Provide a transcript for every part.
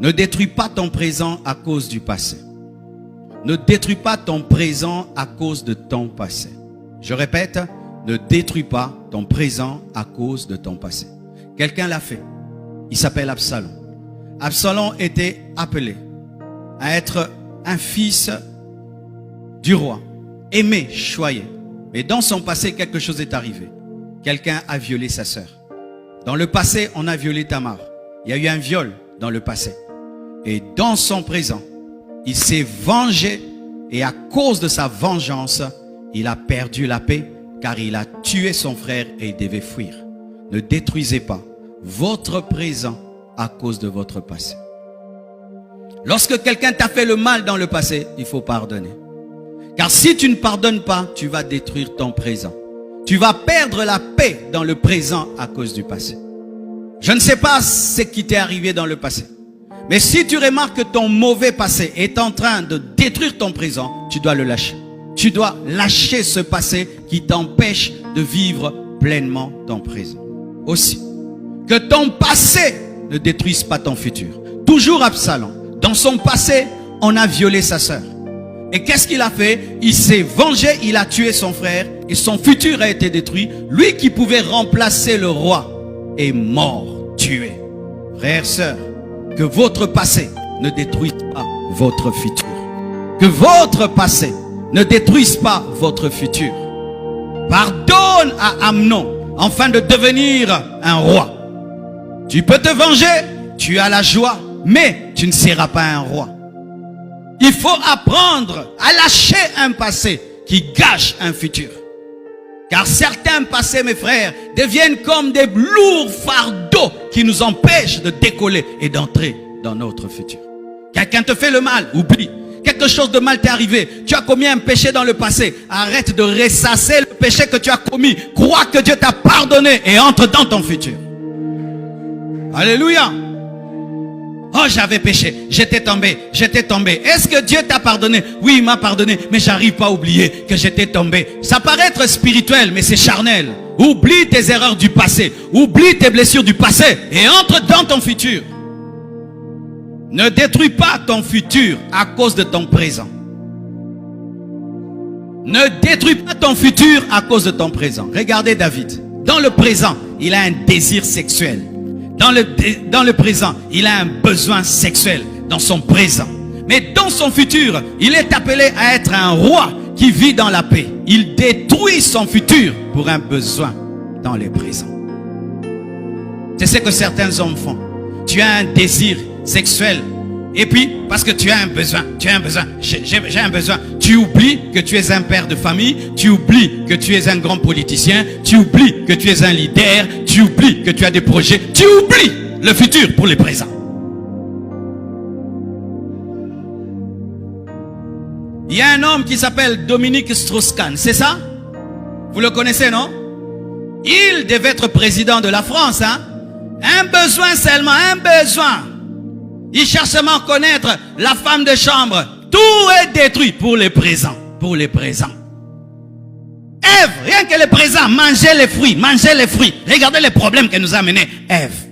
Ne détruis pas ton présent à cause du passé. Ne détruis pas ton présent à cause de ton passé. Je répète, ne détruis pas ton présent à cause de ton passé. Quelqu'un l'a fait. Il s'appelle Absalom. Absalom était appelé à être un fils du roi, aimé, choyé. Mais dans son passé, quelque chose est arrivé. Quelqu'un a violé sa sœur. Dans le passé, on a violé Tamar. Il y a eu un viol dans le passé. Et dans son présent, il s'est vengé. Et à cause de sa vengeance, il a perdu la paix, car il a tué son frère et il devait fuir. Ne détruisez pas votre présent à cause de votre passé. Lorsque quelqu'un t'a fait le mal dans le passé, il faut pardonner. Car si tu ne pardonnes pas, tu vas détruire ton présent. Tu vas perdre la paix dans le présent à cause du passé. Je ne sais pas ce qui t'est arrivé dans le passé. Mais si tu remarques que ton mauvais passé est en train de détruire ton présent, tu dois le lâcher. Tu dois lâcher ce passé qui t'empêche de vivre pleinement ton présent. Aussi, que ton passé ne détruise pas ton futur. Toujours Absalom. Dans son passé, on a violé sa sœur. Et qu'est-ce qu'il a fait? Il s'est vengé, il a tué son frère et son futur a été détruit. Lui qui pouvait remplacer le roi est mort, tué. Frères, sœurs, que votre passé ne détruise pas votre futur. Que votre passé ne détruise pas votre futur. Pardonne à Amnon afin de devenir un roi. Tu peux te venger, tu as la joie, mais tu ne seras pas un roi. Il faut apprendre à lâcher un passé qui gâche un futur. Car certains passés, mes frères, deviennent comme des lourds fardeaux qui nous empêchent de décoller et d'entrer dans notre futur. Quelqu'un te fait le mal, oublie. Quelque chose de mal t'est arrivé. Tu as commis un péché dans le passé. Arrête de ressasser le péché que tu as commis. Crois que Dieu t'a pardonné et entre dans ton futur. Alléluia. Oh, j'avais péché, j'étais tombé. Est-ce que Dieu t'a pardonné? Oui, il m'a pardonné, mais j'arrive pas à oublier que j'étais tombé. Ça paraît être spirituel, mais c'est charnel. Oublie tes erreurs du passé, oublie tes blessures du passé et entre dans ton futur. Ne détruis pas ton futur à cause de ton présent. Ne détruis pas ton futur à cause de ton présent. Regardez David. Dans le présent, il a un désir sexuel. Dans le présent, il a un besoin sexuel dans son présent. Mais dans son futur, il est appelé à être un roi qui vit dans la paix. Il détruit son futur pour un besoin dans le présent. C'est ce que certains hommes font. Tu as un désir sexuel. Et puis, parce que tu as un besoin, j'ai un besoin. Tu oublies que tu es un père de famille, tu oublies que tu es un grand politicien, tu oublies que tu es un leader, tu oublies que tu as des projets, tu oublies le futur pour le présent. Il y a un homme qui s'appelle Dominique Strauss-Kahn, c'est ça? Vous le connaissez, non? Il devait être président de la France, hein? Un besoin seulement, un besoin. Il cherche seulement à connaître la femme de chambre. Tout est détruit pour les présents. Pour les présents. Ève, rien que les présents, mangez les fruits, mangez les fruits. Regardez les problèmes qu'elle nous a amenés, Ève.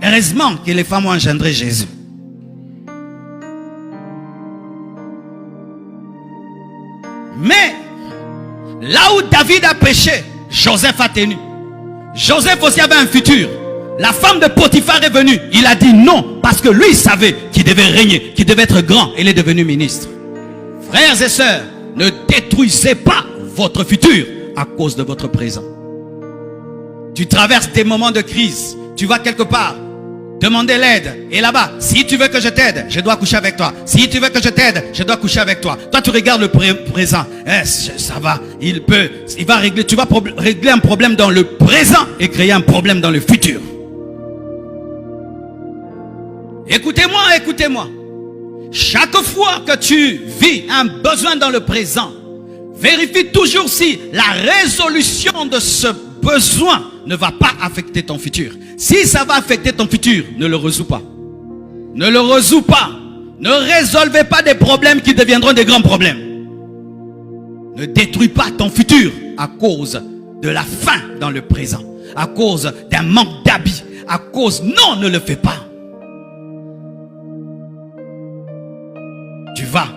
Heureusement que les femmes ont engendré Jésus. Mais, là où David a péché, Joseph a tenu. Joseph aussi avait un futur. La femme de Potiphar est venue. Il a dit non parce que lui il savait qu'il devait régner, qu'il devait être grand. Il est devenu ministre. Frères et sœurs, ne détruisez pas votre futur à cause de votre présent. Tu traverses des moments de crise. Tu vas quelque part. Demandez l'aide. Et là-bas, si tu veux que je t'aide, je dois coucher avec toi. Si tu veux que je t'aide, je dois coucher avec toi. Toi, tu regardes le présent. Ça va. Il va régler. Tu vas régler un problème dans le présent et créer un problème dans le futur. Écoutez-moi, écoutez-moi. Chaque fois que tu vis un besoin dans le présent, vérifie toujours si la résolution de ce besoin ne va pas affecter ton futur. Si ça va affecter ton futur, ne le résous pas. Ne le résous pas. Ne résolvez pas des problèmes qui deviendront des grands problèmes. Ne détruis pas ton futur à cause de la faim dans le présent. À cause d'un manque d'habits. À cause... Non, ne le fais pas. tu vas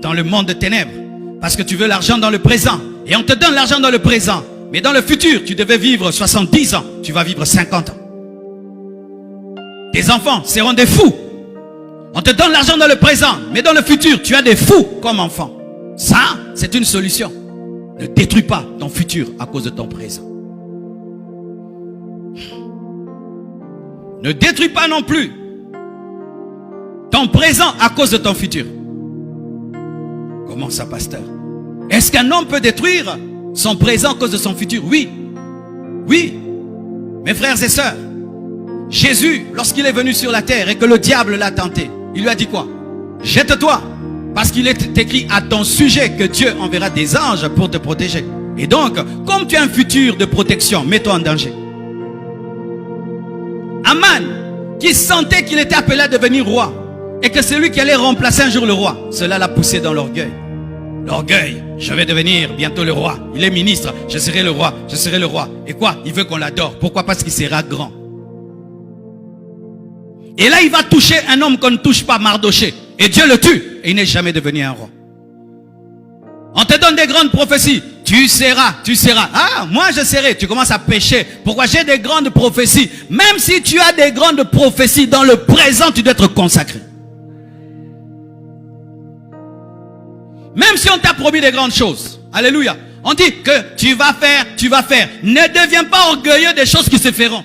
dans le monde de ténèbres parce que tu veux l'argent dans le présent. Et on te donne l'argent dans le présent. Mais dans le futur, tu devais vivre 70 ans. Tu vas vivre 50 ans. Tes enfants seront des fous. On te donne l'argent dans le présent. Mais dans le futur, tu as des fous comme enfants. Ça, c'est une solution. Ne détruis pas ton futur à cause de ton présent. Ne détruis pas non plus ton présent à cause de ton futur. Comment ça, pasteur? Est-ce qu'un homme peut détruire son présent à cause de son futur? Oui. Oui. Mes frères et sœurs, Jésus, lorsqu'il est venu sur la terre et que le diable l'a tenté, il lui a dit quoi? Jette-toi, parce qu'il est écrit à ton sujet que Dieu enverra des anges pour te protéger. Et donc, comme tu as un futur de protection, mets-toi en danger. Aman, qui sentait qu'il était appelé à devenir roi, et que c'est lui qui allait remplacer un jour le roi, cela l'a poussé dans l'orgueil. L'orgueil, je vais devenir bientôt le roi. Il est ministre, je serai le roi, je serai le roi. Et quoi? Il veut qu'on l'adore. Pourquoi? Parce qu'il sera grand. Et là, il va toucher un homme qu'on ne touche pas, Mardoché. Et Dieu le tue. Et il n'est jamais devenu un roi. On te donne des grandes prophéties. Tu seras, tu seras. Ah, moi je serai. Tu commences à pécher. Pourquoi? J'ai des grandes prophéties. Même si tu as des grandes prophéties, dans le présent, tu dois être consacré. Même si on t'a promis des grandes choses. Alléluia. On dit que tu vas faire, tu vas faire. Ne deviens pas orgueilleux des choses qui se feront.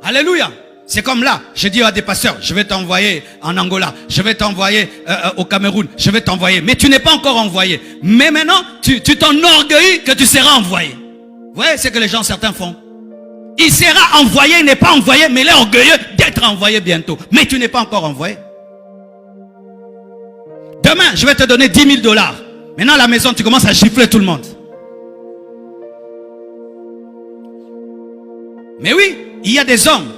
Alléluia. C'est comme là, je dis à des pasteurs, je vais t'envoyer en Angola, je vais t'envoyer au Cameroun, je vais t'envoyer. Mais tu n'es pas encore envoyé. Mais maintenant, tu t'enorgueillis que tu seras envoyé. Vous voyez ce que les gens certains font? Il sera envoyé, il n'est pas envoyé, mais il est orgueilleux d'être envoyé bientôt. Mais tu n'es pas encore envoyé. Demain, je vais te donner 10 000 $. Maintenant, à la maison, tu commences à gifler tout le monde. Mais oui, il y a des hommes.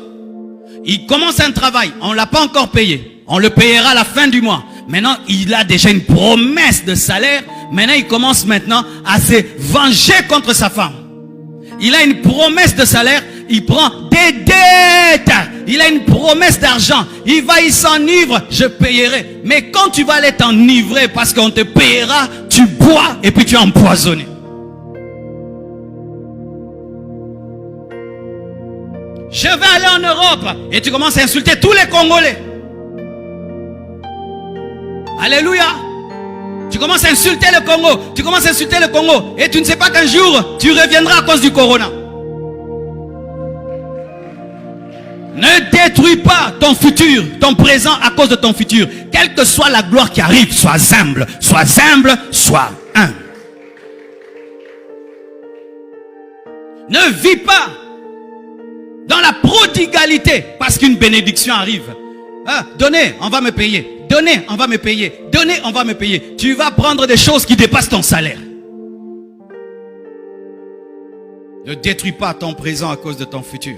Ils commencent un travail, on ne l'a pas encore payé. On le payera à la fin du mois. Maintenant, il a déjà une promesse de salaire. Maintenant, il commence maintenant à se venger contre sa femme. Il a une promesse de salaire. Il prend des dettes. Il a une promesse d'argent. Il va, il s'enivre. Je payerai. Mais quand tu vas aller t'enivrer parce qu'on te payera, tu bois et puis tu es empoisonné. Je vais aller en Europe. Et tu commences à insulter tous les Congolais. Alléluia. Tu commences à insulter le Congo. Tu commences à insulter le Congo. Et tu ne sais pas qu'un jour, tu reviendras à cause du corona. Ne détruis pas ton futur, ton présent à cause de ton futur. Quelle que soit la gloire qui arrive, sois humble. Sois humble, sois humble. Ne vis pas dans la prodigalité parce qu'une bénédiction arrive. Ah, donnez, on va me payer. Donnez, on va me payer. Donnez, on va me payer. Tu vas prendre des choses qui dépassent ton salaire. Ne détruis pas ton présent à cause de ton futur.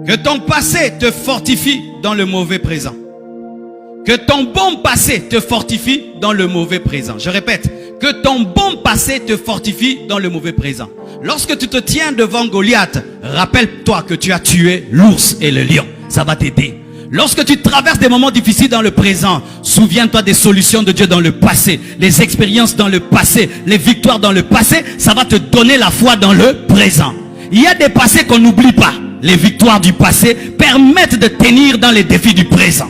Que ton passé te fortifie dans le mauvais présent. Que ton bon passé te fortifie dans le mauvais présent. Je répète, que ton bon passé te fortifie dans le mauvais présent. Lorsque tu te tiens devant Goliath, rappelle-toi que tu as tué l'ours et le lion. Ça va t'aider. Lorsque tu traverses des moments difficiles dans le présent, souviens-toi des solutions de Dieu dans le passé, les expériences dans le passé, les victoires dans le passé. Ça va te donner la foi dans le présent. Il y a des passés qu'on n'oublie pas. Les victoires du passé permettent de tenir dans les défis du présent.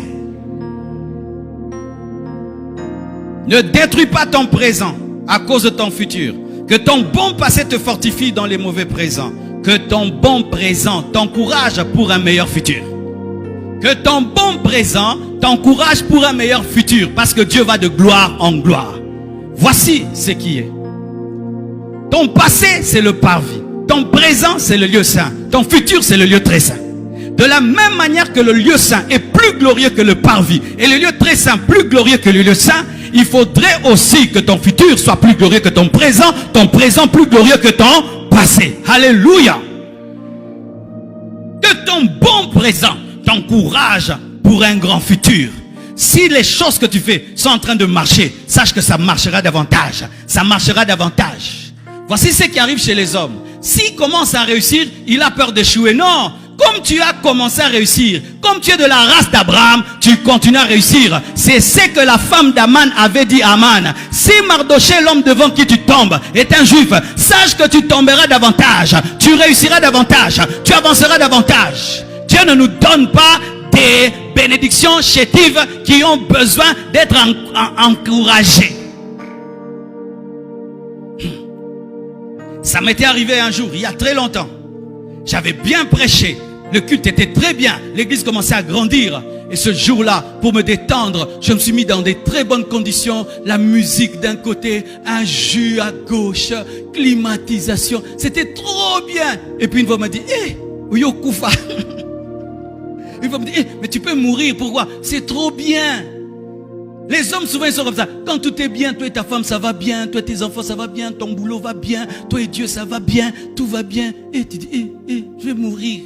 Ne détruis pas ton présent à cause de ton futur. Que ton bon passé te fortifie dans les mauvais présents. Que ton bon présent t'encourage pour un meilleur futur. Que ton bon présent t'encourage pour un meilleur futur. Parce que Dieu va de gloire en gloire. Voici ce qui est. Ton passé, c'est le parvis. Ton présent, c'est le lieu saint. Ton futur, c'est le lieu très saint. De la même manière que le lieu saint est plus glorieux que le parvis, et le lieu très saint plus glorieux que le lieu saint, il faudrait aussi que ton futur soit plus glorieux que ton présent plus glorieux que ton passé. Alléluia. Que ton bon présent t'encourage pour un grand futur. Si les choses que tu fais sont en train de marcher, sache que ça marchera davantage. Ça marchera davantage. Voici ce qui arrive chez les hommes. S'il commence à réussir, il a peur d'échouer. Non, comme tu as commencé à réussir, comme tu es de la race d'Abraham, tu continues à réussir. C'est ce que la femme d'Aman avait dit à Aman. Si Mardoché, l'homme devant qui tu tombes, est un juif, sache que tu tomberas davantage, tu réussiras davantage, tu avanceras davantage. Dieu ne nous donne pas des bénédictions chétives qui ont besoin d'être encouragées. Ça m'était arrivé un jour, il y a très longtemps. J'avais bien prêché, le culte était très bien, l'église commençait à grandir. Et ce jour-là, pour me détendre, je me suis mis dans des très bonnes conditions. La musique d'un côté, un jus à gauche, climatisation. C'était trop bien. Et puis une fois, on m'a dit, Oyo Koufa. Une fois, on m'a dit, mais tu peux mourir, pourquoi? C'est trop bien. Les hommes souvent ils sont comme ça. Quand tout est bien, toi et ta femme ça va bien, toi et tes enfants ça va bien, ton boulot va bien, toi et Dieu ça va bien, tout va bien. Et tu dis, je vais mourir.